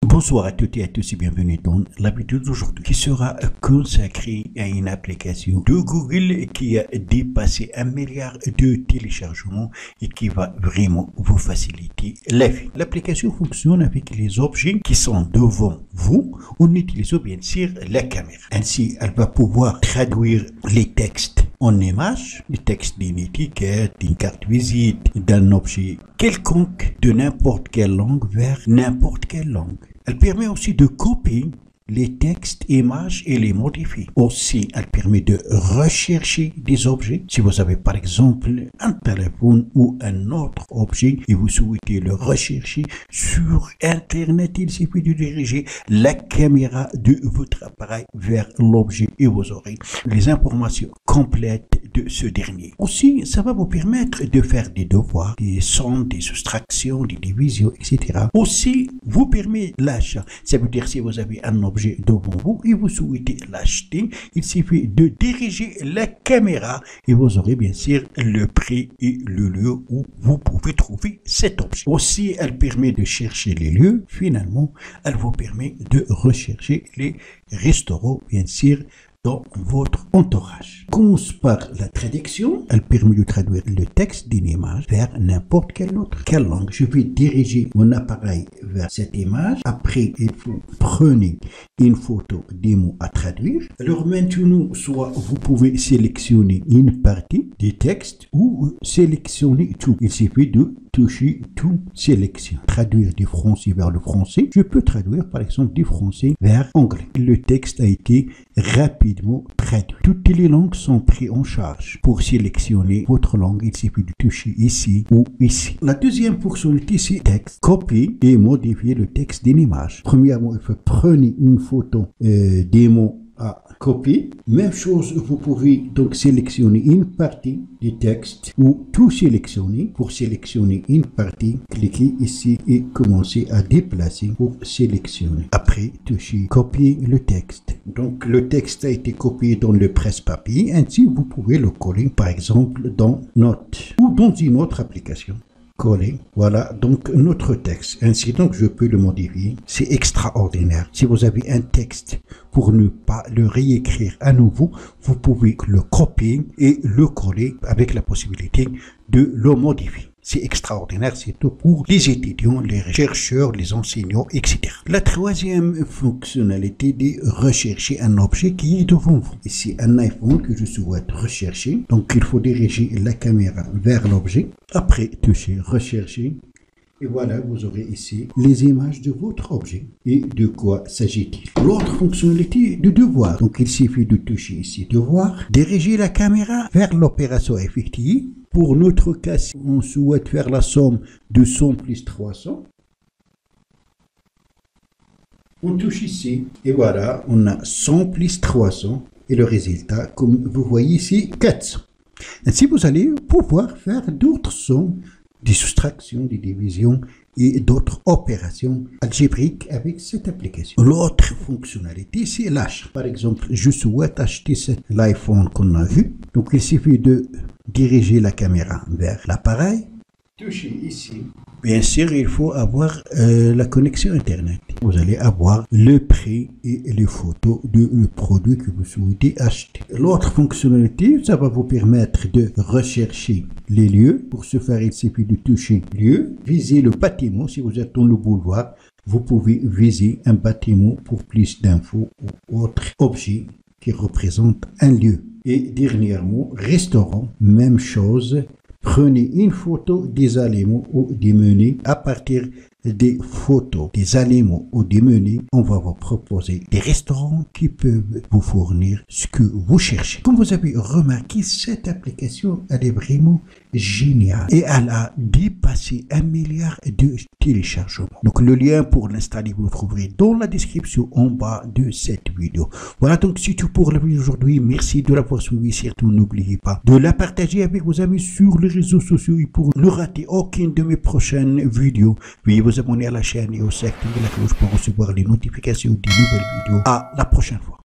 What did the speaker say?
Bonsoir à toutes et à tous et bienvenue dans la vidéo d'aujourd'hui qui sera consacrée à une application de Google qui a dépassé 1 milliard de téléchargements et qui va vraiment vous faciliter la vie. L'application fonctionne avec les objets qui sont devant vous en utilisant bien sûr la caméra. Ainsi, elle va pouvoir traduire les textes en images, les textes d'une étiquette, d'une carte visite, d'un objet quelconque de n'importe quelle langue vers n'importe quelle langue. Elle permet aussi de copier les textes, images et les modifier. Aussi, elle permet de rechercher des objets. Si vous avez par exemple un téléphone ou un autre objet et vous souhaitez le rechercher sur Internet, il suffit de diriger la caméra de votre appareil vers l'objet et vous aurez les informations complètes de ce dernier. Aussi, ça va vous permettre de faire des devoirs, des sons, des soustractions, des divisions, etc. Aussi, vous permet l'achat. Ça veut dire si vous avez un objet devant vous et vous souhaitez l'acheter, il suffit de diriger la caméra et vous aurez bien sûr le prix et le lieu où vous pouvez trouver cet objet. Aussi, elle permet de chercher les lieux. Finalement, elle vous permet de rechercher les restaurants, bien sûr, dans votre entourage. Commence par la traduction. Elle permet de traduire le texte d'une image vers n'importe quelle autre. Quelle langue? Je vais diriger mon appareil vers cette image. Après, il faut prendre une photo des mots à traduire. Alors maintenant, soit vous pouvez sélectionner une partie du texte ou sélectionner tout. Il suffit de toucher tout sélection. Traduire du français vers le français. Je peux traduire par exemple du français vers anglais. Le texte a été rapidement traduit. Toutes les langues sont prises en charge. Pour sélectionner votre langue, il suffit de toucher ici ou ici. La deuxième fonctionnalité, c'est texte. Copier et modifier le texte d'une image. Premièrement, il faut prendre une photo des mots à copier. Même chose, vous pouvez donc sélectionner une partie du texte ou tout sélectionner. Pour sélectionner une partie, cliquez ici et commencez à déplacer pour sélectionner. Après, touchez copier le texte. Donc, le texte a été copié dans le presse-papier. Ainsi, vous pouvez le coller, par exemple, dans Notes ou dans une autre application. Coller. Voilà donc notre texte. Ainsi donc je peux le modifier. C'est extraordinaire. Si vous avez un texte pour ne pas le réécrire à nouveau, vous pouvez le copier et le coller avec la possibilité de le modifier. C'est extraordinaire, c'est tout pour les étudiants, les chercheurs, les enseignants, etc. La troisième fonctionnalité est de rechercher un objet qui est devant vous. Ici, un iPhone que je souhaite rechercher. Donc, il faut diriger la caméra vers l'objet. Après, toucher rechercher. Et voilà, vous aurez ici les images de votre objet. Et de quoi s'agit-il? L'autre fonctionnalité de devoir. Donc, il suffit de toucher ici devoir, diriger la caméra vers l'opération effectuée. Pour notre cas, si on souhaite faire la somme de 100 plus 300, on touche ici. Et voilà, on a 100 plus 300. Et le résultat, comme vous voyez ici, 400. Ainsi, vous allez pouvoir faire d'autres sommes, des soustractions, des divisions et d'autres opérations algébriques avec cette application. L'autre fonctionnalité, c'est l'achat. Par exemple, je souhaite acheter l'iPhone qu'on a vu. Donc, il suffit de diriger la caméra vers l'appareil. Toucher ici. Bien sûr, il faut avoir la connexion Internet. Vous allez avoir le prix et les photos du produit que vous souhaitez acheter. L'autre fonctionnalité, ça va vous permettre de rechercher les lieux. Pour ce faire, il suffit de toucher lieu, viser le bâtiment. Si vous êtes dans le boulevard, vous pouvez viser un bâtiment pour plus d'infos ou autre objet qui représente un lieu. Et dernièrement, restaurant, même chose. Prenez une photo des aliments ou des menus. À partir des photos des aliments ou des menus, on va vous proposer des restaurants qui peuvent vous fournir ce que vous cherchez. Comme vous avez remarqué, cette application, elle est vraiment géniale et elle a dépassé 1 milliard de téléchargements. Donc le lien pour l'installer, vous le trouverez dans la description en bas de cette vidéo. Voilà donc c'est tout pour la vidéo d'aujourd'hui. Merci de l'avoir suivi. Surtout n'oubliez pas de la partager avec vos amis sur les réseaux sociaux et pour ne rater aucune de mes prochaines vidéos, veuillez vous abonner à la chaîne et aussi activer la cloche pour recevoir les notifications des nouvelles vidéos. À la prochaine fois.